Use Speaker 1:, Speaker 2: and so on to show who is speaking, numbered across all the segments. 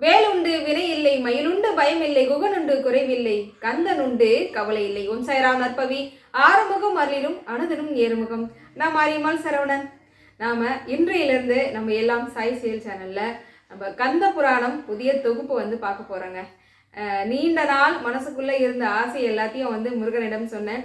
Speaker 1: வேலுண்டு வினை இல்லை, மயிலுண்டு பயமில்லை, குகனுண்டு குறைவில்லை, கந்தனுண்டு கவலை இல்லை. ஓம் சாய்ராம். நற்பவி ஆறுமுகம் அருளிலும் அனுதனும் ஏறுமுகம். நான் மாரியம்மாள் சரவணன். நாம இன்றையிலிருந்து நம்ம எல்லாம் சாய் செயல் சேனல்ல நம்ம கந்த புராணம் புதிய தொகுப்பு வந்து பார்க்க போறோங்க. நீண்ட நாள் மனசுக்குள்ள இருந்த ஆசை எல்லாத்தையும் வந்து முருகனிடம் சொன்னேன்.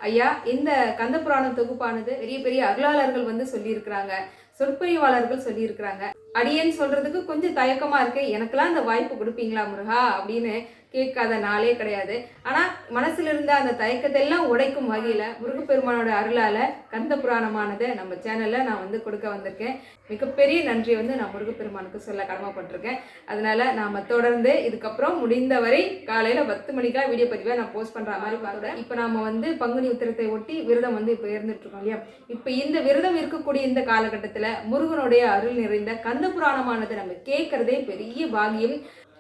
Speaker 1: ஐயா, இந்த கந்த புராண தொகுப்பானது பெரிய பெரிய அருளாளர்கள் வந்து சொல்லியிருக்கிறாங்க, சொற்பொழிவாளர்கள் சொல்லியிருக்கிறாங்க. அடியேன்னு சொல்றதுக்கு கொஞ்சம் தயக்கமா இருக்கு. எனக்கெல்லாம் இந்த வாய்ப்பு கொடுப்பீங்களா முருகா அப்படின்னு கேட்காத நாளே கிடையாது. ஆனா மனசுல இருந்த அந்த தயக்கத்தை எல்லாம் உடைக்கும் வகையில முருகப்பெருமானோட அருளால கந்த புராணமானதை நம்ம சேனல்ல நான் வந்து கொடுக்க வந்திருக்கேன். மிகப்பெரிய நன்றி வந்து நான் முருகப்பெருமானுக்கு சொல்ல கடமைப்பட்டிருக்கேன். அதனால நாம தொடர்ந்து இதுக்கப்புறம் முடிந்தவரை காலையில 10 மணிக்கெல்லாம் வீடியோ பதிவை நான் போஸ்ட் பண்ற மாதிரி பார்க்குறேன். இப்போ நாம வந்து பங்குனி உத்திரத்தை ஒட்டி விரதம் வந்து இப்போ இருந்துட்டு இருக்கோம் இல்லையா? இப்போ இந்த விரதம் இருக்கக்கூடிய இந்த காலகட்டத்துல முருகனுடைய அருள் நிறைந்த கந்த புராணமானதை நம்ம கேட்கறதே பெரிய பாகியம்.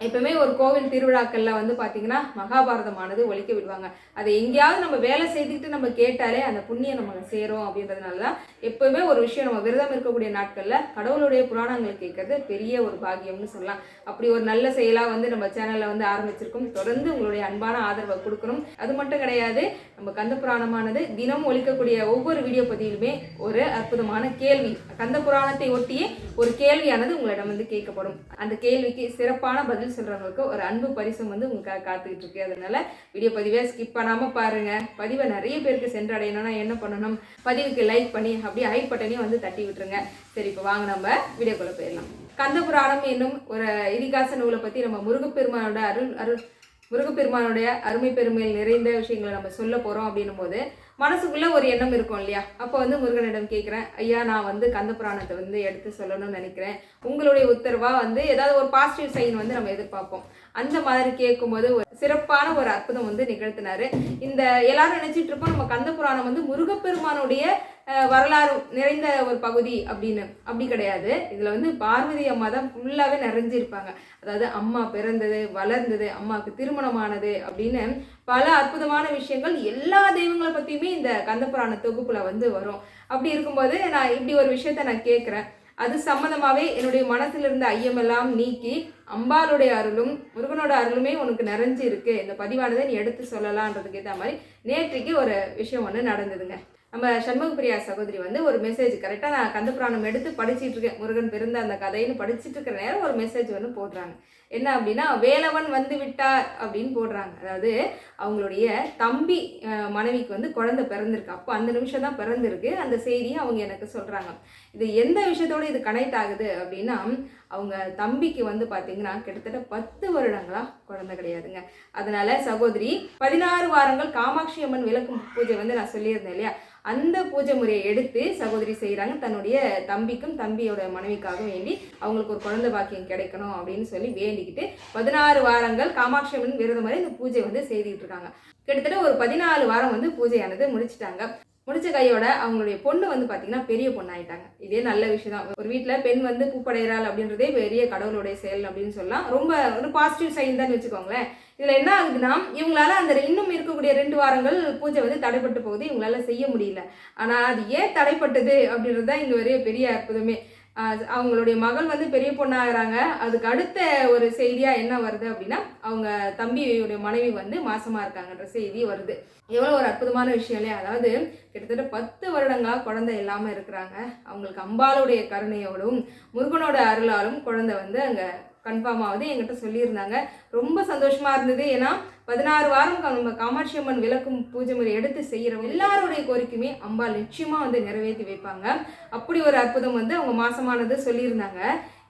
Speaker 1: எப்பவுமே ஒரு கோவில் திருவிழாக்கள்ல வந்து பாத்தீங்கன்னா மகாபாரதமானது ஒழிக்க விடுவாங்க. அதை எங்கேயாவது நம்ம வேலை செய்துக்கிட்டு நம்ம கேட்டாலே அந்த புண்ணியம் நமக்கு சேரும். அப்படின்றதுனாலதான் எப்பவுமே ஒரு விஷயம் நம்ம விரதம் இருக்கக்கூடிய நாட்கள்ல கடவுளுடைய புராணங்கள் கேட்கறது பெரிய ஒரு பாகியம்னு சொல்லலாம். அப்படி ஒரு நல்ல செயலா வந்து நம்ம சேனல்ல வந்து ஆரம்பிச்சிருக்கோம். தொடர்ந்து உங்களுடைய அன்பான ஆதரவை கொடுக்கணும். அது மட்டும் கிடையாது, நம்ம கந்த புராணமானது தினம் ஒழிக்கக்கூடிய ஒவ்வொரு வீடியோ பதிவிலுமே ஒரு அற்புதமான கேள்வி, கந்த புராணத்தை ஒட்டியே ஒரு கேள்வியானது உங்களிடம் வந்து கேட்கப்படும். அந்த கேள்விக்கு சிறப்பான பதில் சொல்றவங்களுக்கு ஒரு அன்பு பரிசும் வந்து உங்களுக்காக காத்துக்கிட்டு இருக்கு. அதனால வீடியோ பதிவை ஸ்கிப் பண்ணாம பாருங்க. பதிவை நிறைய பேருக்கு சென்றடையணும்னா என்ன பண்ணணும்? பதிவுக்கு லைக் பண்ணி அப்படியே ஐ பட்டனையும் வந்து தட்டி விட்டுருங்க. சரி, இப்போ வாங்க நம்ம வீடியோக்குள்ள போயிடலாம். கந்த புராணம் என்னும் ஒரு இதிகாச நூலை பத்தி நம்ம முருகப்பெருமானுடைய அருமை பெருமையில் நிறைந்த விஷயங்களை நம்ம சொல்ல போறோம். அப்படின்னும் போது மனசுக்குள்ள ஒரு எண்ணம் இருக்கும் இல்லையா? அப்போ வந்து முருகனிடம் கேட்குறேன், ஐயா நான் வந்து கந்த புராணத்தை வந்து எடுத்து சொல்லணும்னு நினைக்கிறேன். உங்களுடைய உத்தரவா வந்து ஏதாவது ஒரு பாசிட்டிவ் சைன் வந்து நம்ம எதிர்பார்ப்போம். அந்த மாதிரி கேட்கும்போது ஒரு சிறப்பான ஒரு அற்புதம் வந்து நிகழ்த்தினாரு. இந்த எல்லாரும் நினைச்சிட்டு இருப்போம் நம்ம கந்த புராணம் வந்து முருகப்பெருமானுடைய வரலாறு நிறைந்த ஒரு பகுதி அப்படின்னு. அப்படி கிடையாது. இதுல வந்து பார்வதி அம்மா தான் ஃபுல்லாவே நிறைஞ்சிருப்பாங்க. அதாவது அம்மா பிறந்தது, வளர்ந்தது, அம்மாவுக்கு திருமணமானது அப்படின்னு பல அற்புதமான விஷயங்கள் எல்லா தெய்வங்களை பத்தியுமே இந்த கந்த புராண தொகுப்புல வந்து வரும். அப்படி இருக்கும்போது நான் இப்படி ஒரு விஷயத்த நான் கேட்கிறேன். அது சம்மந்தமாவே என்னுடைய மனசுல இருந்த ஐயமெல்லாம் நீக்கி அம்பாளுடைய அருளும் முருகனோட அருளுமே உனக்கு நிறைஞ்சு இருக்கு, இந்த பதிவானதை நீ எடுத்து சொல்லலான்றதுக்கு ஏற்ற மாதிரி நேற்றைக்கு ஒரு விஷயம் ஒன்று நடந்ததுங்க. நம்ம சண்முகப்பிரியா சகோதரி வந்து ஒரு மெசேஜ், கரெக்டாக நான் கந்த புராணம் எடுத்து படிச்சுட்டு இருக்கேன், முருகன் பிறந்த அந்த கதைன்னு படிச்சுட்டு இருக்கிற நேரம் ஒரு மெசேஜ் வந்து போடுறாங்க. என்ன அப்படின்னா, வேலவன் வந்து விட்டார் அப்படின்னு போடுறாங்க. அதாவது அவங்களுடைய தம்பி மனைவிக்கு வந்து குழந்தை பிறந்திருக்கு. அப்போ அந்த நிமிஷம் தான் பிறந்திருக்கு. அந்த செய்தியை அவங்க எனக்கு சொல்றாங்க. இது எந்த விஷயத்தோட இது கனெக்ட் ஆகுது அப்படின்னா, அவங்க தம்பிக்கு வந்து பார்த்தீங்கன்னா கிட்டத்தட்ட 10 வருடங்களா குழந்தை கிடையாதுங்க. அதனால சகோதரி 16 வாரங்கள் காமாட்சி அம்மன் விளக்கு பூஜை வந்து நான் சொல்லியிருந்தேன் இல்லையா? அந்த பூஜை முறையை எடுத்து சகோதரி செய்கிறாங்க. தன்னுடைய தம்பிக்கும் தம்பியோட மனைவிக்காகவும் வேண்டி அவங்களுக்கு ஒரு குழந்தை பாக்கியம் கிடைக்கணும் அப்படின்னு சொல்லி வேண்டிக்கிட்டு 16 வாரங்கள் காமாட்சி அம்மன் விரதம் மாதிரி இந்த பூஜை வந்து செய்துட்டு இருக்காங்க. கிட்டத்தட்ட ஒரு 14 வாரம் வந்து பூஜையானது முடிச்சிட்டாங்க. முடிச்ச கையோட அவங்களுடைய பொண்ணு வந்து பார்த்தீங்கன்னா பெரிய பொண்ணு ஆயிட்டாங்க. இதே நல்ல விஷயம் தான். ஒரு வீட்டில் பெண் வந்து பூப்படைகிறாள் அப்படின்றதே பெரிய கடவுளுடைய செயல் அப்படின்னு சொல்லலாம். ரொம்ப ஒரு பாசிட்டிவ் சைன் தான் வச்சுக்கோங்களேன். இதில் என்ன ஆகுதுன்னா, இவங்களால அந்த இன்னும் இருக்கக்கூடிய 2 வாரங்கள் பூஜை வந்து தடைப்பட்டு போகுது. இவங்களால செய்ய முடியல. ஆனால் அது ஏன் தடைப்பட்டது அப்படின்றது தான் இங்கே வரைய பெரிய அற்புதமே. அவங்களுடைய மகள் வந்து பெரிய பொண்ணாகிறாங்க. அதுக்கு அடுத்த ஒரு செய்தியா என்ன வருது அப்படின்னா, அவங்க தம்பியுடைய மனைவி வந்து மாசமா இருக்காங்கன்ற செய்தி வருது. எவ்வளோ ஒரு அற்புதமான விஷயம் இல்லையா? அதாவது கிட்டத்தட்ட 10 வருடங்களா குழந்தை இல்லாமல் இருக்கிறாங்க. அவங்களுக்கு அம்பாளுடைய கருணையோடும் முருகனோட அருளாலும் குழந்தை வந்து அங்கே கன்ஃபார்ம் ஆகுது. என்கிட்ட சொல்லியிருந்தாங்க. ரொம்ப சந்தோஷமா இருந்தது. ஏன்னா 16 வாரம் நம்ம காமாட்சி அம்மன் விளக்கும் பூஜை முறை எடுத்து செய்யறோம் எல்லாருடைய கோரிக்கையுமே அம்பாள் நிச்சயமா வந்து நிறைவேற்றி வைப்பாங்க. அப்படி ஒரு அற்புதம் வந்து அவங்க மாசமானது சொல்லியிருந்தாங்க.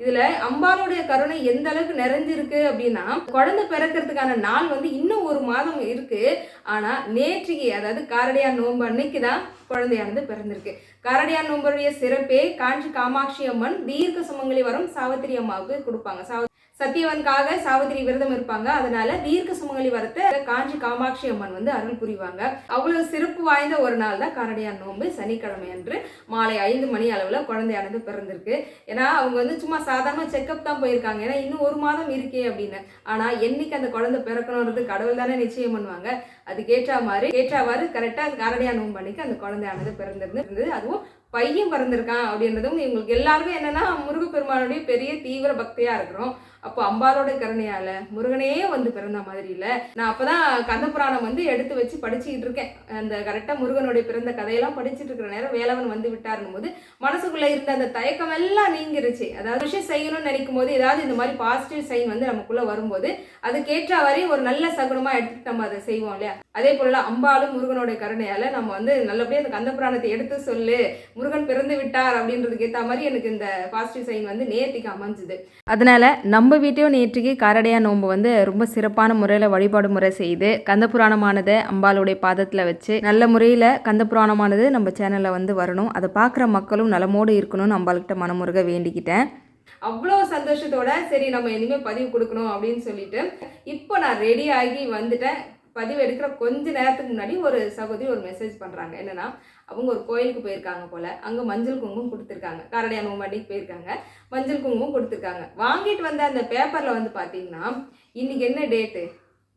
Speaker 1: இதுல அம்பாளுடைய கருணை எந்த அளவுக்கு நிறைஞ்சிருக்கு அப்படின்னா, குழந்தை பிறக்கிறதுக்கான நாள் வந்து இன்னும் 1 மாதம் இருக்கு. ஆனா நேற்றுக்கு, அதாவது காரடையான் நோன்பு அன்னைக்கு தான் குழந்தையானது பிறந்திருக்கு. காரடையான் நோம்புடைய சிறப்பே காஞ்சி காமாட்சி அம்மன் தீர்க்க சுமங்கலி வரம் சாவித்திரி அம்மாவுக்கு கொடுப்பாங்க. சத்தியவனுக்காக சாவித்திரி விரதம் இருப்பாங்க. அதனால தீர்க்க சுமங்கலி வரத்தை காஞ்சி காமாட்சி அம்மன் வந்து அருள் புரிவாங்க. அவ்வளவு சிறப்பு வாய்ந்த ஒரு நாள் தான் காரடையான் நோன்பு. சனிக்கிழமை அன்று மாலை 5 மணி அளவில் குழந்தையானது பிறந்திருக்கு. ஏன்னா அவங்க வந்து சும்மா சாதாரண செக்கப் தான் போயிருக்காங்க. ஏன்னா இன்னும் 1 மாதம் இருக்கே அப்படின்னு. ஆனா என்னைக்கு அந்த குழந்தை பிறக்கணுன்றது கடவுள் தானே நிச்சயம் பண்ணுவாங்க. அதுக்கு ஏற்றாவாறு கரெக்டா காரடையான் நோன்பு அன்னைக்கு அந்த குழந்தையானது பிறந்திருந்தது. அதுவும் பையன் பிறந்திருக்கான் அப்படின்றதும் இவங்களுக்கு எல்லாருமே என்னன்னா முருகப்பெருமானுடைய பெரிய தீவிர பக்தியா இருக்கிறோம். அப்போ அம்பாலோட கருணையால முருகனே வந்து பிறந்த மாதிரி இல்லை. நான் அப்பதான் கந்தபுராணம் வந்து எடுத்து வச்சு படிச்சுக்கிட்டு இருக்கேன். அந்த கரெக்டா முருகனுடைய பிறந்த கதையெல்லாம் படிச்சுட்டு இருக்கிற நேரம் வேலவன் வந்து விட்டாருன்னு போது மனசுக்குள்ள இருந்த அந்த தயக்கம் எல்லாம் நீங்கிருச்சு. அதாவது விஷயம் செய்யணும்னு நினைக்கும் போது ஏதாவது இந்த மாதிரி பாசிட்டிவ் சைன் வந்து நமக்குள்ள வரும்போது அதுக்கேற்ற வரை ஒரு நல்ல சகுனமா எடுத்துட்டு நம்ம அதை செய்வோம் இல்லையா. அதே போல அம்பாலும் முருகனுடைய கருணையால நம்ம வந்து நல்லபடியாக அந்த கந்தபுராணத்தை எடுத்து சொல்லு, முருகன் பிறந்து விட்டார் அப்படின்றதுக்கு ஏற்ற மாதிரி எனக்கு இந்த பாசிட்டிவ் சைன் வந்து நேர்த்திக்கு அமைஞ்சுது. அதனால நம்ம வீட்டையும் நேற்றுக்கு காரடையா நோன்பு வந்து ரொம்ப சிறப்பான முறையில் வழிபாடு முறை செய்து கந்தபுராணமானதை அம்பாளுடைய பாதத்தில் வச்சு நல்ல முறையில் கந்தபுராணமானது நம்ம சேனலில் வந்து வரணும். அதை பார்க்குற மக்களும் நலமோடு இருக்கணும்னு அம்பாள்கிட்ட மனமுருக வேண்டிக்கிட்டேன். அவ்வளோ சந்தோஷத்தோட சரி நம்ம இனிமேல் பதிவு கொடுக்கணும் அப்படின்னு சொல்லிட்டு இப்போ நான் ரெடி ஆகி வந்துட்டேன். பதிவு எடுக்கிற கொஞ்ச நேரத்துக்கு முன்னாடி ஒரு சகோதரி ஒரு மெசேஜ் பண்ணுறாங்க. என்னென்னா அவங்க ஒரு கோயிலுக்கு போயிருக்காங்க போல், அங்கே மஞ்சள் குங்குமம் கொடுத்துருக்காங்க. காரடையா நோம்பாண்டிக்கு போயிருக்காங்க, மஞ்சள் குங்குமம் கொடுத்துருக்காங்க. வாங்கிட்டு வந்த அந்த பேப்பரில் வந்து பார்த்தீங்கன்னா இன்றைக்கி என்ன டேட்டு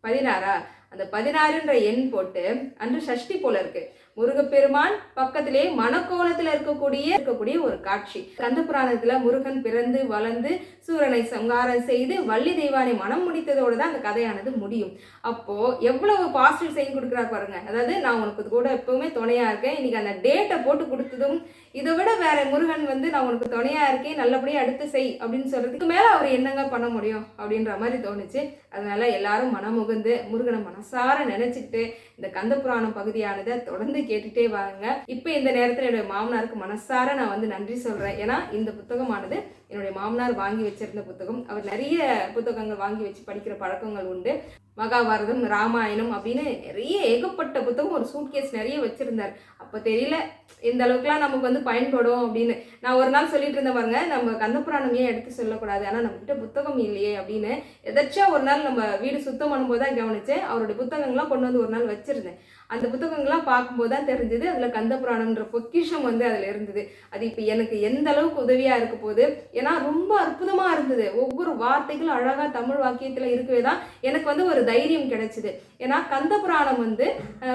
Speaker 1: 16 அந்த 16ன்ற எண் போட்டு அன்று சஷ்டி போல இருக்குது. முருகப்பெருமான் பக்கத்திலே மணக்கோலத்தில் இருக்கக்கூடிய ஒரு காட்சி. கந்தபுராணத்துல முருகன் பிறந்து வளர்ந்து சூரனை சங்காரம் செய்து வள்ளி தெய்வானை மனம் முடித்ததோடு தான் அந்த கதையானது முடியும். அப்போ எவ்வளவு பாசிட்டிவ் சைன் கொடுக்குறா பாருங்க. அதாவது நான் உனக்கு கூட எப்பவுமே துணையா இருக்கேன், இன்னைக்கு அந்த டேட்டை போட்டு கொடுத்ததும் இதை விட வேற முருகன் வந்து நான் உனக்கு துணையா இருக்கேன், நல்லபடியா அடுத்து செய் அப்படின்னு சொல்றதுக்கு மேல அவர் என்னங்க பண்ண முடியும் அப்படின்ற மாதிரி தோணுச்சு. அதனால எல்லாரும் மனமுகந்து முருகனை மனசார நினைச்சுக்கிட்டு இந்த கந்தபுராணம் பகுதியானதை தொடர்ந்து கேட்டுட்டே வாங்க. இப்போ இந்த நேரத்தில் என்னுடைய மாமனாருக்கு மனசார நான் வந்து நன்றி சொல்றேன். ஏன்னா இந்த புத்தகமானது என்னுடைய மாமனார் வாங்கி வச்சிருந்த புத்தகம். அவர் நிறைய புத்தகங்கள் வாங்கி வச்சு படிக்கிற பழக்கங்கள் உண்டு. மகாபாரதம், ராமாயணம் அப்படின்னு நிறைய ஏகப்பட்ட புத்தகம் ஒரு சூட்கேஸ் நிறைய வச்சிருந்தார். அப்போ தெரியல இந்த அளவுக்குலாம் நமக்கு வந்து பயன்படும் அப்படின்னு. நான் ஒரு நாள் சொல்லிட்டு இருந்தேன் பாருங்க, நம்ம கந்தபுராணம் ஏன் எடுத்து சொல்லக்கூடாது, ஆனால் நம்மகிட்ட புத்தகம் இல்லையே அப்படின்னு. எதாச்சா ஒரு நாள் நம்ம வீடு சுத்தம் பண்ணும்போது தான் கவனிச்சேன். அவருடைய புத்தகங்கள்லாம் கொண்டு வந்து ஒரு நாள் வச்சிருந்தேன். அந்த புத்தகங்கள்லாம் பார்க்கும்போது தான் தெரிஞ்சது அதில் கந்தபுராணம்ன்ற பொக்கிஷம் வந்து அதில் இருந்தது. அது இப்போ எனக்கு எந்த அளவுக்கு உதவியாக இருக்க போகுது. ஏன்னா ரொம்ப அற்புதமாக இருந்தது. ஒவ்வொரு வார்த்தைகளும் அழகாக தமிழ் வாக்கியத்தில் இருக்கவே தான் எனக்கு வந்து ஒரு தைரியம் கிடைச்சிது. ஏன்னா கந்தபுராணம் வந்து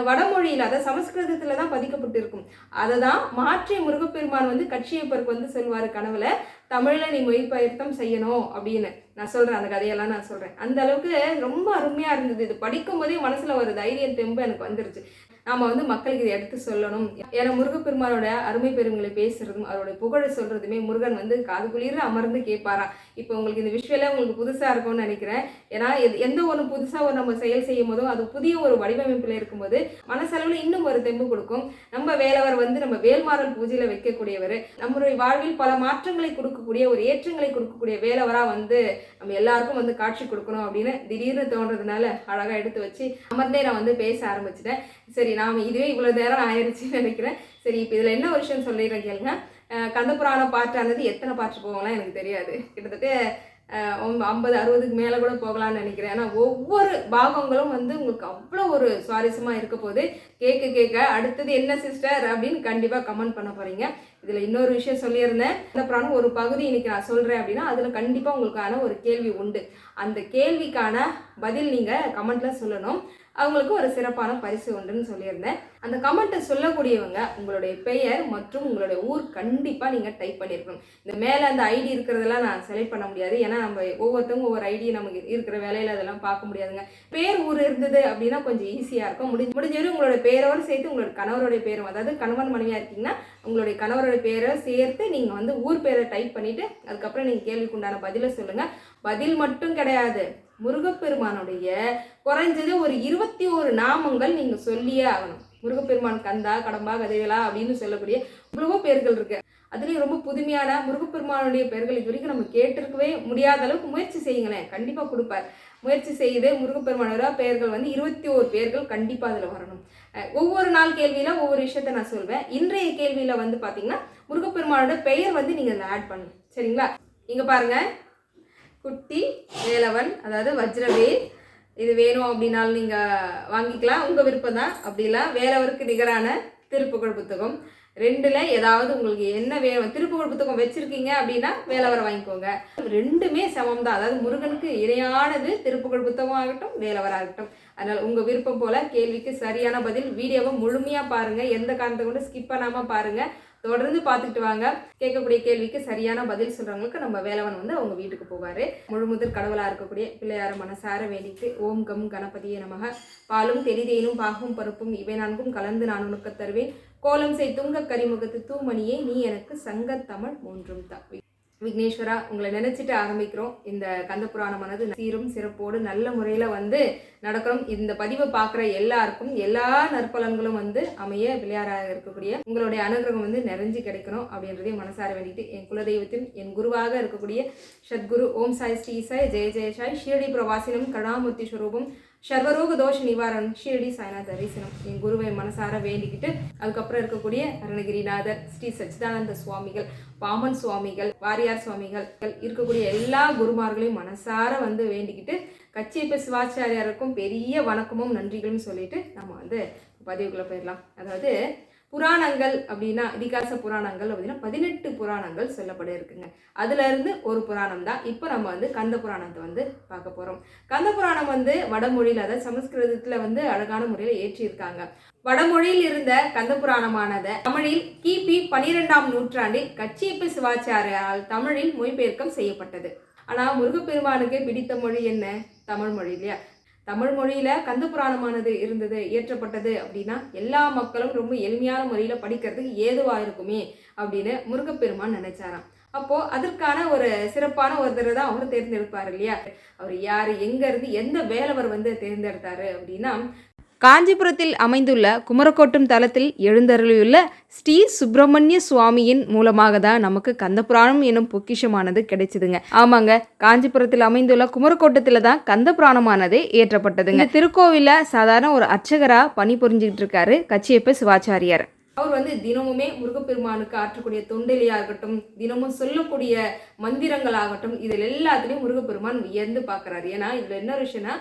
Speaker 1: வடமொழியில், அதை சமஸ்கிருதத்தில் தான் பதிக்கப்பட்டிருக்கும். அதை தான் மாற்றி முருகப்பெருமான் வந்து கட்சியப்பருக்கு வந்து சொல்வார் கனவுல, தமிழில் நீ மொழிபெயர்த்தம் செய்யணும் அப்படின்னு. நான் சொல்கிறேன், அந்த கதையெல்லாம் நான் சொல்கிறேன். அந்த அளவுக்கு ரொம்ப அருமையாக இருந்தது. இது படிக்கும் போதே மனசில் ஒரு தைரியம் தெம்பு எனக்கு வந்துருச்சு. நாம் வந்து மக்களுக்கு இதை எடுத்து சொல்லணும். ஏன்னா முருகப்பெருமானோட அருமை பெருமைகளை பேசுறதும் அவருடைய புகழை சொல்றதுமே முருகன் வந்து காது குளிர அமர்ந்து கேட்பாராம். இப்போ உங்களுக்கு இந்த விஷயம் உங்களுக்கு புதுசாக இருக்கும்னு நினைக்கிறேன். ஏன்னா எந்த ஒன்று புதுசாக ஒரு நம்ம செயல் செய்யும் போதும் அது புதிய ஒரு வடிவமைப்பில் இருக்கும்போது மனசளவில் இன்னும் ஒரு தெம்பு கொடுக்கும். நம்ம வேலவர் வந்து நம்ம வேல்மாறல் பூஜையில் வைக்கக்கூடியவர், நம்மளுடைய வாழ்வில் பல மாற்றங்களை கொடுக்கக்கூடிய ஒரு ஏற்றங்களை கொடுக்கக்கூடிய வேலவராக வந்து நம்ம எல்லாருக்கும் வந்து காட்சி கொடுக்கணும் அப்படின்னு திடீர்னு தோன்றதுனால அழகாக எடுத்து வச்சு அமர்ந்தே நான் வந்து பேச ஆரம்பிச்சிட்டேன். சரி, நாம் இதுவே இவ்வளோ நேரம் ஆயிடுச்சுன்னு நினைக்கிறேன். சரி, இப்போ இதில் என்ன ஒரு விஷயம் சொல்லிடுறேன் கேளுங்க. கந்தபுராணம் பாட்டானது எத்தனை பாட்டு போகலாம் எனக்கு தெரியாது. கிட்டத்தட்ட 50-60க்கு மேலே கூட போகலான்னு நினைக்கிறேன். ஏன்னா ஒவ்வொரு பாகங்களும் வந்து உங்களுக்கு அவ்வளோ ஒரு சுவாரஸ்யமாக இருக்க போது. கேட்க அடுத்தது என்ன சிஸ்டர் அப்படின்னு கண்டிப்பாக கமெண்ட் பண்ண போகிறீங்க. இதில் இன்னொரு விஷயம் சொல்லியிருந்தேன், கந்தபுராணம் ஒரு பகுதி இன்னைக்கு நான் சொல்கிறேன் அப்படின்னா அதில் கண்டிப்பாக உங்களுக்கான ஒரு கேள்வி உண்டு. அந்த கேள்விக்கான பதில் நீங்கள் கமெண்ட்டில் சொல்லணும். அவங்களுக்கு ஒரு சிறப்பான பரிசு உண்டுன்னு சொல்லியிருந்தேன். அந்த கமெண்ட்டை சொல்லக்கூடியவங்க உங்களுடைய பெயர் மற்றும் உங்களுடைய ஊர் கண்டிப்பாக நீங்கள் டைப் பண்ணியிருக்கணும். இந்த மேலே அந்த ஐடி இருக்கிறதெல்லாம் நான் செலக்ட் பண்ண முடியாது. ஏன்னா நம்ம ஒவ்வொருத்தவங்க ஒவ்வொரு ஐடி நமக்கு இருக்கிற வேலையில் அதெல்லாம் பார்க்க முடியாதுங்க. பேர் ஊர் இருந்தது அப்படின்னா கொஞ்சம் ஈஸியாக இருக்கும். முடிஞ்சவரை உங்களோட பேரோடு சேர்த்து உங்களோட கணவருடைய பேரும், அதாவது கணவன் மனைவியாக இருக்கீங்கன்னா உங்களுடைய கணவரோட பேரை சேர்த்து நீங்கள் வந்து ஊர் பேரை டைப் பண்ணிவிட்டு அதுக்கப்புறம் நீங்கள் கேள்விக்கு உண்டான பதிலை சொல்லுங்கள். பதில் மட்டும் கிடையாது, முருகப்பெருமானுடைய குறைஞ்சது ஒரு 21 நாமங்கள் நீங்கள் சொல்லியே ஆகணும். முருகப்பெருமான் கந்தா, கடம்பா, கதைவேலா அப்படின்னு சொல்லக்கூடிய இவ்வளவோ பேர்கள் இருக்கு. அதுலேயும் ரொம்ப புதுமையான முருகப்பெருமானுடைய பெயர்கள் இது வரைக்கும் நம்ம கேட்டிருக்கவே முடியாத அளவுக்கு முயற்சி செய்யுங்களேன், கண்டிப்பாக கொடுப்பார். முயற்சி செய்து முருகப்பெருமானோட பெயர்கள் வந்து 21 பேர்கள் கண்டிப்பாக அதில் வரணும். ஒவ்வொரு நாள் கேள்வியில் ஒவ்வொரு விஷயத்த நான் சொல்வேன். இன்றைய கேள்வியில் வந்து பார்த்தீங்கன்னா முருகப்பெருமானோட பெயர் வந்து நீங்கள் அதில் ஆட் பண்ணணும். சரிங்களா? இங்கே பாருங்கள், குட்டி வேலவன், அதாவது வஜ்ரவேல். இது வேணும் அப்படின்னாலும் நீங்கள் வாங்கிக்கலாம், உங்கள் விருப்பம் தான். அப்படிலாம் வேலவருக்கு நிகரான திருப்புகழ் புத்தகம் 2ல் ஏதாவது உங்களுக்கு என்ன வேணும், திருப்புகழ் புத்தகம் வச்சுருக்கீங்க அப்படின்னா வேலவரை வாங்கிக்கோங்க. 2மே சமம் தான். அதாவது முருகனுக்கு இணையானது திருப்புகழ் புத்தகம் ஆகட்டும், வேலவராகட்டும். அதனால் உங்கள் விருப்பம் போல் கேள்விக்கு சரியான பதில். வீடியோவை முழுமையாக பாருங்கள், எந்த காரணத்தை கொண்டு ஸ்கிப் பண்ணாமல் பாருங்கள். தொடர்ந்து பார்த்துக்கிட்டு வாங்க. கேட்கக்கூடிய கேள்விக்கு சரியான பதில் சொல்றவங்களுக்கு நம்ம வேலவன் வந்து அவங்க வீட்டுக்கு போவாரு. முழுமுதற் கடவுளாக இருக்கக்கூடிய பிள்ளையார மனசார வேண்டிட்டு ஓம் கம் கணபதியே நமக. பாலும் தெளிதேனும் பாகும் பருப்பும் இவை நான்கும் கலந்து நான் உனக்கு தருவேன். கோலம் செய் துங்க கரிமுகத்து தூமணியே நீ எனக்கு சங்கத்தமிழ் மூன்றும் தா. விக்னேஸ்வரா, உங்களை நினைச்சிட்டு ஆரம்பிக்கிறோம். இந்த கந்தபுராணமானது சீரும் சிறப்போடு நல்ல முறையில் வந்து நடக்கணும். இந்த பதிவை பார்க்குற எல்லாருக்கும் எல்லா நற்பலன்களும் வந்து அமைய பிள்ளையாராக இருக்கக்கூடிய உங்களுடைய அனுகிரகம் வந்து நிறைஞ்சு கிடைக்கணும் அப்படின்றதையும் மனசார வேண்டிட்டு என் குலதெய்வத்தின் என் குருவாக இருக்கக்கூடிய சத்குரு ஓம் சாய் ஸ்ரீ சாய் ஜெய ஜெய சாய் ஷீரடி பிரவாசினம் கருணாமூர்த்தி ஸ்வரூபம் சர்வரோக தோஷ நிவாரணம் ஷீரடி சாய்நாத் தரிசனம் என் குருவை மனசார வேண்டிக்கிட்டு அதுக்கப்புறம் இருக்கக்கூடிய அருணகிரிநாதர், ஸ்ரீ சச்சிதானந்த சுவாமிகள், பாமன் சுவாமிகள், வாரியார் சுவாமிகள் இருக்கக்கூடிய எல்லா குருமார்களையும் மனசார வந்து வேண்டிக்கிட்டு கச்சியப்ப சிவாச்சாரியாருக்கும் பெரிய வணக்கமும் நன்றிகளும் சொல்லிட்டு நம்ம வந்து பதிவுக்குள்ள போயிடலாம். அதாவது புராணங்கள் அப்படின்னா இதிகாச புராணங்கள் அப்படின்னா 18 புராணங்கள் சொல்லப்பட இருக்குங்க. அதுல இருந்து ஒரு புராணம் தான் இப்போ நம்ம வந்து கந்த புராணத்தை வந்து பார்க்க போறோம். கந்த புராணம் வந்து வடமொழியில், அதாவது சமஸ்கிருதத்துல வந்து அழகான முறையில் ஏற்றியிருக்காங்க. வடமொழியில் இருந்த கந்த புராணமானது தமிழில் கிபி 12ஆம் நூற்றாண்டில் கச்சியப்ப சிவாச்சாரியால் தமிழில் மொழிபெயர்க்கம் செய்யப்பட்டது. ஆனா முருகப்பெருமானுக்கு பிடித்த மொழி என்ன? தமிழ் மொழி இல்லையா? தமிழ் மொழியில கந்த புராணமானது இருந்தது, ஏற்றப்பட்டது அப்படின்னா எல்லா மக்களும் ரொம்ப எளிமையான முறையில படிக்கிறதுக்கு ஏதுவா இருக்குமே அப்படின்னு முருகப்பெருமான் நினைச்சாராம். அப்போ அதற்கான ஒரு சிறப்பான ஒருத்தர் தான் அவர் தேர்ந்தெடுப்பார் இல்லையா? அவர் யாரு, எங்க இருந்து எந்த வேலவர் வந்து தேர்ந்தெடுத்தாரு அப்படின்னா, காஞ்சிபுரத்தில் அமைந்துள்ள குமரக்கோட்டம் தலத்தில் எழுந்தருளியுள்ள ஸ்ரீ சுப்பிரமணிய சுவாமியின் மூலமாக தான் நமக்கு கந்தபுராணம் எனும் பொக்கிஷமானது கிடைச்சதுங்க. ஆமாங்க, காஞ்சிபுரத்தில் அமைந்துள்ள குமரக்கோட்டத்தில் தான் கந்தபுராணமானது ஏற்றப்பட்டதுங்க. இந்த திருக்கோவில சாதாரண ஒரு அர்ச்சகரா பணிபுரிஞ்சுக்கிட்டு இருக்காரு கச்சியப்ப சிவாச்சாரியார். அவர் வந்து தினமுமே முருகப்பெருமானுக்கு ஆற்றக்கூடிய தொண்டிலையா இருக்கட்டும், தினமும் சொல்லக்கூடிய மந்திரங்கள் ஆகட்டும், இதில் எல்லாத்துலேயும் முருகப்பெருமான் வியந்து பார்க்குறாரு. ஏன்னா இதில் என்ன விஷயம்னா,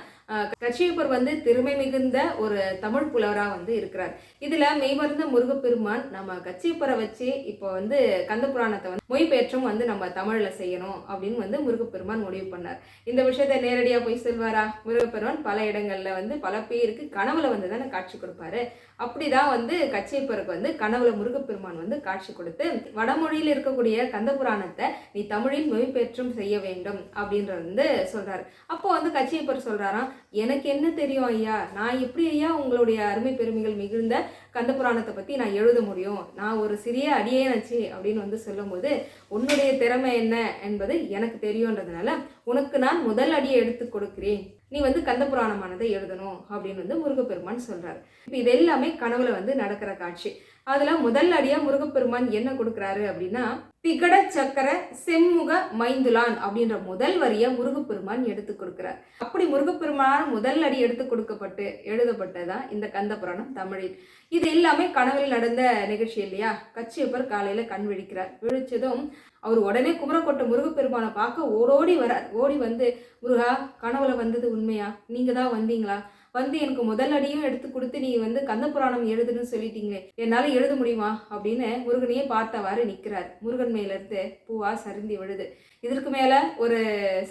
Speaker 1: கச்சியப்பர் வந்து திறமை மிகுந்த ஒரு தமிழ் புலவராக வந்து இருக்கிறார். இதுல மெய்மருந்த முருகப்பெருமான் நம்ம கச்சியப்பரை வச்சு இப்போ வந்து கந்த புராணத்தை வந்து மொழிபெயர்ச்சும் வந்து நம்ம தமிழ்ல செய்யணும் அப்படின்னு வந்து முருகப்பெருமான் முடிவு பண்ணார். இந்த விஷயத்த நேரடியா போய் சொல்வாரா? முருகப்பெருமான் பல இடங்கள்ல வந்து பல பேருக்கு கனவுல வந்து தானே காட்சி கொடுப்பாரு. அப்படிதான் வந்து கச்சியப்பருக்கு வந்து கனவுல முருகப்பெருமான் வந்து காட்சி கொடுத்து வடமொழியில் இருக்கக்கூடிய கந்த புராணத்தை நீ தமிழில் மொழிபெயற்றும் செய்ய வேண்டும் அப்படின்றது வந்து சொல்றாரு. அப்போ வந்து கச்சியப்பர் சொல்றாராம், எனக்கு என்ன தெரியும் ஐயா, நான் எப்படி ஐயா உங்களுடைய அருமை பெருமைகள் மிகுந்த கந்த புராணத்தை பற்றி நான் எழுத முடியும், நான் ஒரு சிறிய அடியேனாச்சு அப்படின்னு வந்து சொல்லும்போது, உன்னுடைய திறமை என்ன என்பது எனக்கு தெரியுன்றதுனால உனக்கு நான் முதல் அடியை எடுத்து கொடுக்கிறேன், நீ வந்து கந்த புராணமானதை எழுதணும் அப்படின்னு வந்து முருகப்பெருமான் சொல்றாரு. இப்போ இது எல்லாமே கனவுல வந்து நடக்கிற காட்சி. அதுல முதல் அடியா முருகப்பெருமான் என்ன கொடுக்குறாரு அப்படின்னா, திகட சக்கர செம்முக மைந்துலான் அப்படின்ற முதல் வரிய முருகப்பெருமான் எடுத்து கொடுக்கிறார். அப்படி முருகப்பெருமான முதல் அடி எடுத்து கொடுக்கப்பட்டு எழுதப்பட்டதான் இந்த கந்த புராணம் தமிழில். இது எல்லாமே கனவில் நடந்த நிகழ்ச்சி இல்லையா? கச்சியப்பர் காலையில கண் விழிக்கிறார். விழிச்சதும் அவர் உடனே குமரக்கோட்டை முருகப்பெருமானை பார்க்க ஓடோடி வரார். ஓடி வந்து, முருகா, கனவுல வந்தது உண்மையா? நீங்க தான் வந்தீங்களா? வந்து எனக்கு முதல் அடியும் எடுத்து கொடுத்து நீ வந்து கந்த புராணம் எழுதுன்னு சொல்லிட்டீங்களே, என்னால் எழுத முடியுமா அப்படின்னு முருகனையே பார்த்தவாறு நிற்கிறார். முருகன் மேலேருந்து பூவா சரிந்தி விழுது. இதற்கு மேலே ஒரு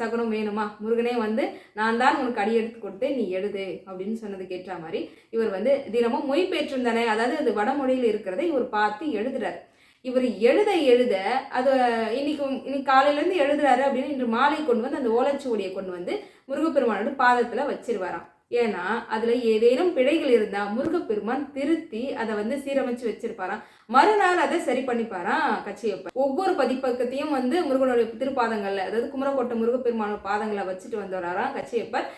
Speaker 1: சகுனம் வேணுமா? முருகனே வந்து நான் தான் உனக்கு அடி எடுத்து கொடுத்து நீ எழுது அப்படின்னு சொன்னது கேட்ட மாதிரி இவர் வந்து தினமும் மொழிபெயற்றும் தானே, அதாவது அது வடமொழியில் இருக்கிறத இவர் பார்த்து எழுதுறாரு. இவர் எழுத எழுத அது இன்னைக்கு காலையிலேருந்து எழுதுறாரு அப்படின்னு இன்று மாலை கொண்டு வந்து அந்த ஓலைச்சுவடியை கொண்டு வந்து முருகப்பெருமானோட பாதத்தில் வச்சிருவாராம். ஏன்னா அதுல ஏதேனும் பிழைகள் இருந்தா முருகப்பெருமான் திருத்தி அதை வந்து சீரமைச்சு வச்சிருப்பாராம். மறுநாள் அதை சரி பண்ணிப்பாராம் கச்சியப்பர். ஒவ்வொரு பதிப்பக்கத்தையும் வந்து முருகனுடைய திருப்பாதங்கள்ல, அதாவது குமரக்கோட்டை முருகப்பெருமானோட பாதங்களை வச்சுட்டு வந்தவராம் கச்சியப்பர்.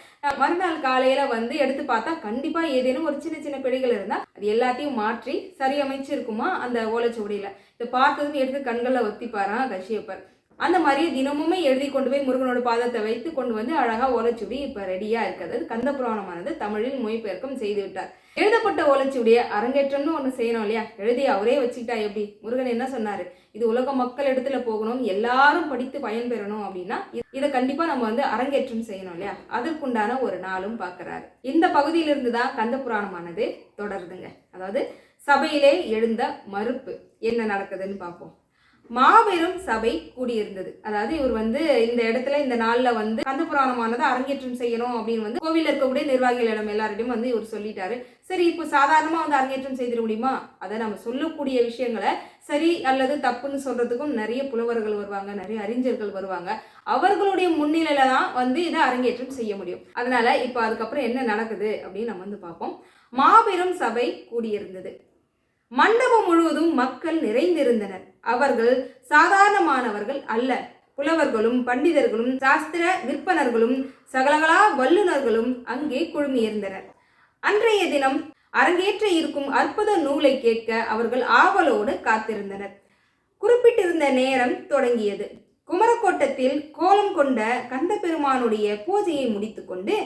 Speaker 1: மறுநாள் காலையில வந்து எடுத்து பார்த்தா கண்டிப்பா ஏதேனும் ஒரு சின்ன சின்ன பிழைகள் இருந்தா அது எல்லாத்தையும் மாற்றி சரி அமைச்சிருக்குமா அந்த ஓலைச்சுவடியில. இதை பார்த்ததும் எடுத்து கண்களை ஒத்திப்பாராம் கச்சியப்பர். அந்த மாதிரியே தினமுமே எழுதி கொண்டு போய் முருகனோட பாதத்தை வைத்து கொண்டு வந்து அழகா ஓலைச்சுவடி இப்ப ரெடியா இருக்கிறது. கந்த புராணமானது தமிழில் மொழிபெயர்க்கம் செய்து விட்டார். எழுதப்பட்ட ஓலைச்சுவடியை அரங்கேற்றம்னு ஒண்ணு செய்யணும் இல்லையா? எழுதி அவரே வச்சுக்கிட்டா எப்படி? முருகன் என்ன சொன்னாரு? இது உலக மக்கள் இடத்துல போகணும், எல்லாரும் படித்து பயன்பெறணும் அப்படின்னா இதை கண்டிப்பா நம்ம வந்து அரங்கேற்றம் செய்யணும் இல்லையா? அதற்குண்டான ஒரு நாளும் பார்க்கிறாரு. இந்த பகுதியிலிருந்து தான் கந்த புராணமானது தொடருதுங்க. அதாவது சபையிலே எழுந்த மறுப்பு என்ன நடக்குதுன்னு பார்ப்போம். மாபெரும் சபை கூடியிருந்தது. அதாவது இவர் வந்து இந்த இடத்துல இந்த நாள்ல வந்து கந்த புராணமானது அரங்கேற்றம் செய்யணும் அப்படின்னு வந்து கோவில்ல இருக்கக்கூடிய நிர்வாகிகளிடம் எல்லாரிடையும் வந்து இவர் சொல்லிட்டாரு. சரி, இப்போ சாதாரணமா வந்து அரங்கேற்றம் செய்திட முடியுமா? அதை நம்ம சொல்லக்கூடிய விஷயங்களை சரி அல்லது தப்புன்னு சொல்றதுக்கும் நிறைய புலவர்கள் வருவாங்க, நிறைய அறிஞர்கள் வருவாங்க. அவர்களுடைய முன்னிலையில தான் வந்து இதை அரங்கேற்றம் செய்ய முடியும். அதனால இப்போ அதுக்கப்புறம் என்ன நடக்குது அப்படின்னு நம்ம வந்து பார்ப்போம். மாபெரும் சபை கூடியிருந்தது. மண்டபம் முழுவதும் மக்கள் நிறைந்திருந்தனர். அவர்கள் சாதாரணமானவர்கள் அல்ல. புலவர்களும் பண்டிதர்களும் சாஸ்திர விற்பனர்களும் சகலகலா வல்லுநர்களும் அங்கே குழுமியிருந்தனர். அன்றைய தினம் அரங்கேற்ற இருக்கும் அற்புத நூலை கேட்க அவர்கள் ஆவலோடு காத்திருந்தனர். குறிப்பிட்டிருந்த நேரம் தொடங்கியது. குமரக்கோட்டத்தில் கோலம் கொண்ட கந்த பெருமானுடைய பூஜையை முடித்துக்கொண்டு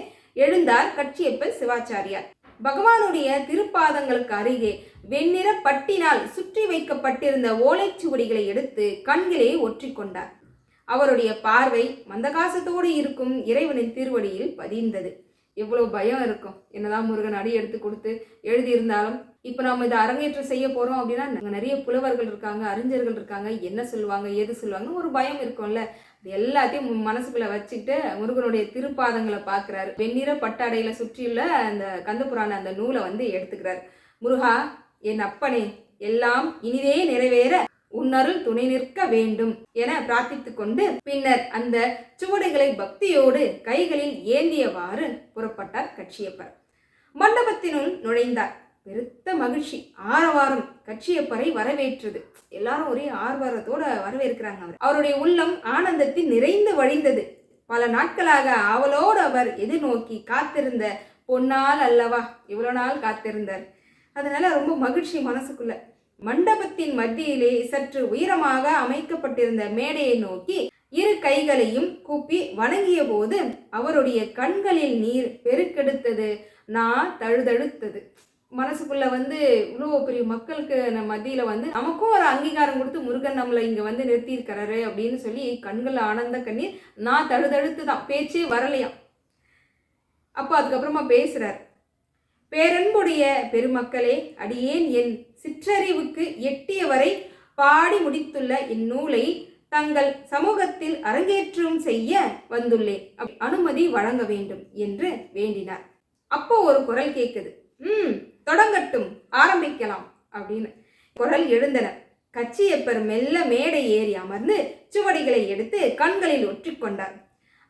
Speaker 1: எழுந்தார் கச்சியப்பர் சிவாச்சாரியார். பகவானுடைய திருப்பாதங்களுக்கு அருகே வெண்ணிற பட்டினால் சுற்றி வைக்கப்பட்டிருந்த ஓலைச்சுவடிகளை எடுத்து கண்களை ஒற்றிக்கொண்டார். அவருடைய பார்வை மந்தகாசத்தோடு இருக்கும் இறைவனின் திருவடியில் பதிந்தது. எவ்வளவு பயம் இருக்கும். என்னதான் முருகன் அடி எடுத்து கொடுத்து எழுதியிருந்தாலும் இப்போ நம்ம இதை அரங்கேற்றம் செய்ய போறோம் அப்படின்னா நிறைய புலவர்கள் இருக்காங்க, அறிஞர்கள் இருக்காங்க, என்ன சொல்லுவாங்க ஏது சொல்லுவாங்கன்னு ஒரு பயம் இருக்கும்ல. இது எல்லாத்தையும் மனசுக்குள்ள வச்சுக்கிட்டு முருகனுடைய திருப்பாதங்களை பார்க்கிறாரு. வெண்ணிற பட்டாடையில சுற்றியுள்ள அந்த கந்தபுராண அந்த நூலை வந்து எடுத்துக்கிறார். முருகா, என் அப்பனே, எல்லாம் இனிதே நிறைவேற உன்னருள் துணை நிற்க வேண்டும் என பிரார்த்தித்துக் கொண்டு பின்னர் அந்த சுவடுகளை பக்தியோடு கைகளில் ஏந்தியவாறு புறப்பட்டார் கச்சியப்பர். மண்டபத்தினுள் நுழைந்தார். பெருத்த மகிழ்ச்சி, ஆரவாரம் கச்சியப்பரை வரவேற்றது. எல்லாரும் ஒரே ஆர்வரத்தோட வரவேற்கிறாங்க. அவருடைய உள்ளம் ஆனந்தத்தில் நிறைந்து வழிந்தது. பல நாட்களாக ஆவலோடு அவர் எதிர்நோக்கி காத்திருந்த பொன்னால் அல்லவா இவ்வளவு நாள் காத்திருந்தார். அதனால ரொம்ப மகிழ்ச்சி மனசுக்குள்ள. மண்டபத்தின் மத்தியிலே சற்று உயரமாக அமைக்கப்பட்டிருந்த மேடையை நோக்கி இரு கைகளையும் கூப்பி வணங்கிய போது அவருடைய கண்களில் நீர் பெருக்கெடுத்தது, நான் தழுதழுத்தது. மனசுக்குள்ள வந்து இவ்வளோ பெரிய மக்களுக்கு மத்தியில வந்து நமக்கும் ஒரு அங்கீகாரம் கொடுத்து முருகன் நம்மளை இங்க வந்து நிறுத்தி இருக்கிறாரு அப்படின்னு சொல்லி கண்கள் ஆனந்த கண்ணீர் நான் தழுதழுத்து தான், பேச்சே வரலையாம். அப்போ அதுக்கப்புறமா பேசுறார். பேரன்புடைய பெருமக்களே, அடியேன் என் சிற்றறிவுக்கு எட்டியவரை பாடி முடித்துள்ள இந்நூலை தங்கள் சமூகத்தில் அரங்கேற்றம் செய்ய வந்துள்ளேன், அனுமதி வழங்க வேண்டும் என்று வேண்டினார். அப்போ ஒரு குரல் கேட்குது, தொடங்கட்டும், ஆரம்பிக்கலாம் அப்படின்னு குரல் எழுந்தனர். கச்சியப்பர் மெல்ல மேடை ஏறி அமர்ந்து சுவடிகளை எடுத்து கண்களில் ஒற்றிக்கொண்டார்.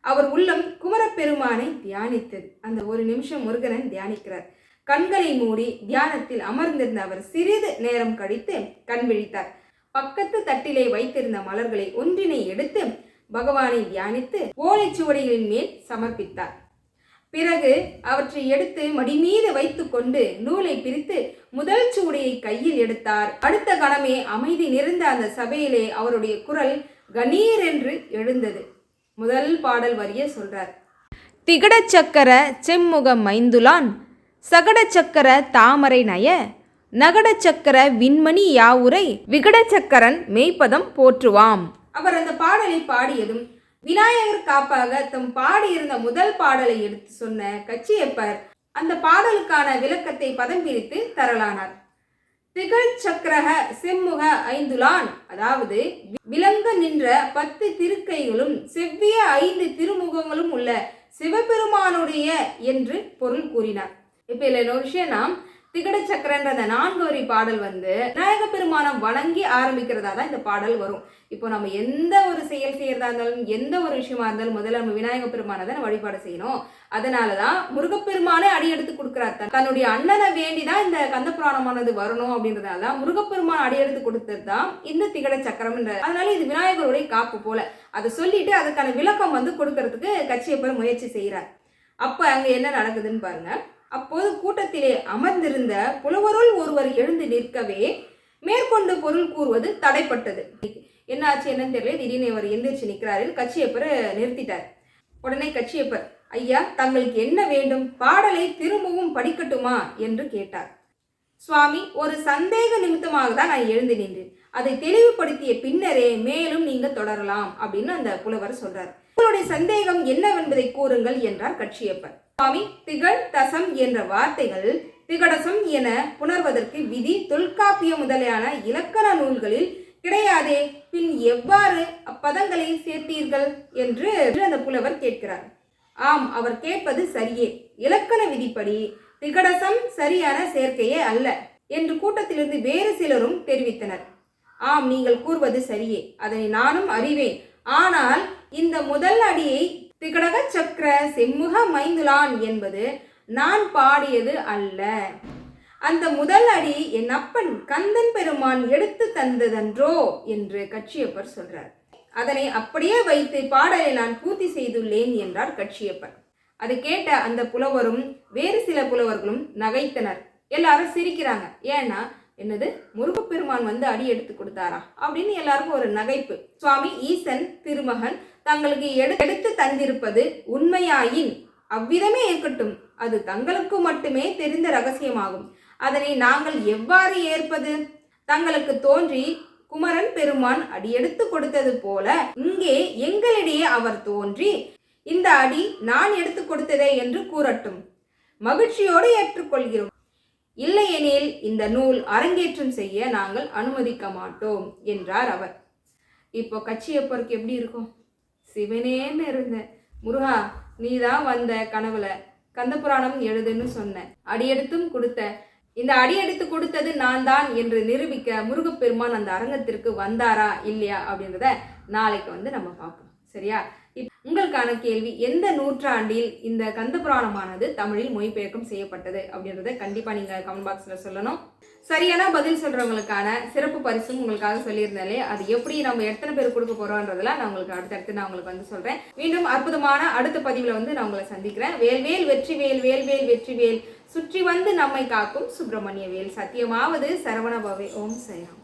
Speaker 1: அவர் உள்ளம் குமரப்பெருமானை தியானித்தது. அந்த ஒரு நிமிஷம் முருகனன் தியானிக்கிறார். கண்களை மூடி தியானத்தில் அமர்ந்திருந்த அவர் சிறிது நேரம் கழித்து கண் விழித்தார். பக்கத்து தட்டிலே வைத்திருந்த மலர்களை ஒன்றினை எடுத்து பகவானை தியானித்து ஓலைச்சுவடிகளின் மேல் சமர்ப்பித்தார். பிறகு அவற்றை எடுத்து மடி மீது வைத்து கொண்டு நூலை பிரித்து முதல் சுவடியை கையில் எடுத்தார். அடுத்த கணமே அமைதி நிறைந்த அந்த சபையிலே அவருடைய குரல் கணீர் என்று எழுந்தது. முதல் பாடல் வரிய சொல்றார். திகடச்சக்கர செம்முக மைந்துலான் சகடச்சக்கர தாமரை நய நகடச்சக்கர விண்மணி யாவுரை விகடச்சக்கரன் மெய்ப்பதம் போற்றுவாம். அவர் அந்த பாடலை பாடியதும் விநாயகர் காப்பாக தம் பாடியிருந்த முதல் பாடலை எடுத்து சொன்ன கச்சியப்பர் அந்த பாடலுக்கான விளக்கத்தை பதம் பிரித்து தரலானார். திகழ் சக்கரக செம்முக ஐந்துலான், அதாவது விளங்க நின்ற 10 திருக்கைகளும் செவ்விய 5 திருமுகங்களும் உள்ள சிவபெருமானுடைய என்று பொருள் கூறினார். இப்ப இதுல ஒரு விஷயம்னா, திகட சக்கரன்ற அந்த 4 வரி பாடல் வந்து விநாயக பெருமானம் வணங்கி ஆரம்பிக்கிறதா தான் இந்த பாடல் வரும். இப்போ நம்ம எந்த ஒரு செயல் செய்யறதா இருந்தாலும் எந்த ஒரு விஷயமா இருந்தாலும் முதல்ல நம்ம விநாயக பெருமானை தான் வழிபாடு செய்யணும். அதனாலதான் முருகப்பெருமானே அடி எடுத்து கொடுக்கிறார். தன்னுடைய அண்ணனை வேண்டிதான் இந்த கந்த புராணமானது வரணும் அப்படின்றதுனால முருகப்பெருமான் அடி எடுத்து கொடுத்தது தான் இந்த திகட சக்கரம். அதனால இது விநாயகருடைய காப்பு போல அதை சொல்லிட்டு அதுக்கான விளக்கம் வந்து கொடுக்கறதுக்கு கச்சியப்பர் முயற்சி செய்யறார். அப்ப அங்க என்ன நடக்குதுன்னு பாருங்க. அப்போது கூட்டத்திலே அமர்ந்திருந்த புலவருள் ஒருவர் எழுந்து நிற்கவே மேற்கொண்டு பொருள் கூறுவது தடைப்பட்டது. என்ன ஆச்சு என்னன்னு தெரியல, திடீர்னு அவர் எந்திரிச்சு நிற்கிறாரு. கச்சியப்பர் நிறுத்திட்டார். உடனே கச்சியப்பர், ஐயா, தங்களுக்கு என்ன வேண்டும்? பாடலை திரும்பவும் படிக்கட்டுமா என்று கேட்டார். சுவாமி, ஒரு சந்தேக நிமித்தமாக தான் நான் எழுந்து நின்றேன். அதை தெளிவுபடுத்திய பின்னரே மேலும் நீங்க தொடரலாம் அப்படின்னு அந்த புலவர் சொல்றார். உங்களுடைய சந்தேகம் என்னவென்பதை கூறுங்கள் என்றார் கச்சியப்பர். சுவாமி, திகழ் தசம் என்ற வார்த்தைகள் திகடசம் என புணர்வதற்கு விதி தொல்காப்பிய முதலியான இலக்கண நூல்களில் கிடையாதே, பின் எவ்வாறு அப்பதங்களை சேர்த்தீர்கள் என்று அந்த புலவர் கேட்கிறார். ஆம், அவர் கேட்பது சரியே. இலக்கண விதிப்படி திகடசம் சரியான சேர்க்கையே அல்ல என்று கூட்டத்திலிருந்து வேறு சிலரும் தெரிவித்தனர். ஆம், நீங்கள் கூறுவது சரியே, அதனை நானும் அறிவேன். ஆனால் இந்த முதல் அடியை திகடக சக்கர செம்முக மைந்துலான் என்பது நான் பாடியது அல்ல. அந்த முதல் அடி என் அப்பன் கந்தன் பெருமான் எடுத்து தந்ததன்றோ என்று கச்சியப்பர் சொல்றார். அதனை அப்படியே வைத்து பாடலை நான் பூர்த்தி செய்துள்ளேன் என்றார் கச்சியப்பர். அதை கேட்ட அந்த புலவரும் வேறு சில புலவர்களும் நகைத்தனர். எல்லாரும் சிரிக்கிறாங்க. ஏன்னா, என்னது, முருகப்பெருமான் வந்து அடி எடுத்து கொடுத்தாரா அப்படின்னு எல்லாருக்கும் ஒரு நகைப்பு. சுவாமி ஈசன் திருமகன் தங்களுக்கு எடுத்து தந்திருப்பது உண்மையாயின் அவ்விதமே இருக்கட்டும், அது தங்களுக்கு மட்டுமே தெரிந்த ரகசியமாகும். அதனை நாங்கள் எவ்வாறு ஏற்பது? தங்களுக்கு தோன்றி குமரன் பெருமான் அடியெடுத்து கொடுத்தது போல இங்கே எங்களிடையே அவர் தோன்றி இந்த அடி நான் எடுத்து கொடுத்ததே என்று கூறட்டும், மகிழ்ச்சியோடு ஏற்றுக்கொள்கிறோம். இல்லையெனில் இந்த நூல் அரங்கேற்றம் செய்ய நாங்கள் அனுமதிக்க மாட்டோம் என்றார் அவர். இப்போ கச்சியப்பருக்கு எப்படி இருக்கும்? சிவனேன்னு இருந்த முருகா, நீதான் வந்த கனவுல கந்தபுராணம் எழுதுன்னு சொன்ன, அடியெடுத்தும் கொடுத்த, இந்த அடியெடுத்து கொடுத்தது நான் தான் என்று நிரூபிக்க முருகப்பெருமான் அந்த அரங்கத்திற்கு வந்தாரா இல்லையா அப்படின்றத நாளைக்கு வந்து நம்ம பார்ப்போம். சரியா? உங்களுக்கான கேள்வி, எந்த நூற்றாண்டில் இந்த கந்தபுராணமானது தமிழில் மொழிபெயர்க்கம் செய்யப்பட்டது அப்படின்றத கண்டிப்பா நீங்க கமெண்ட் பாக்ஸ்ல சொல்லணும். சரியான பதில் சொல்றவங்களுக்கான சிறப்பு பரிசும் உங்களுக்காக சொல்லியிருந்தாலே அது எப்படி நம்ம எத்தனை பேர் கொடுக்க போறோம்ன்றதுல நான் உங்களுக்கு அடுத்தடுத்து நான் உங்களுக்கு வந்து சொல்றேன். மீண்டும் அற்புதமான அடுத்த பதிவுல வந்து நான் உங்களை சந்திக்கிறேன். வேல்வேல் வெற்றிவேல், வேல்வேல் வெற்றிவேல், சுற்றி வந்து நம்மை காக்கும் சுப்பிரமணிய வேல். சத்தியமாவது சரவண பவே. ஓம் சாய்ராம்.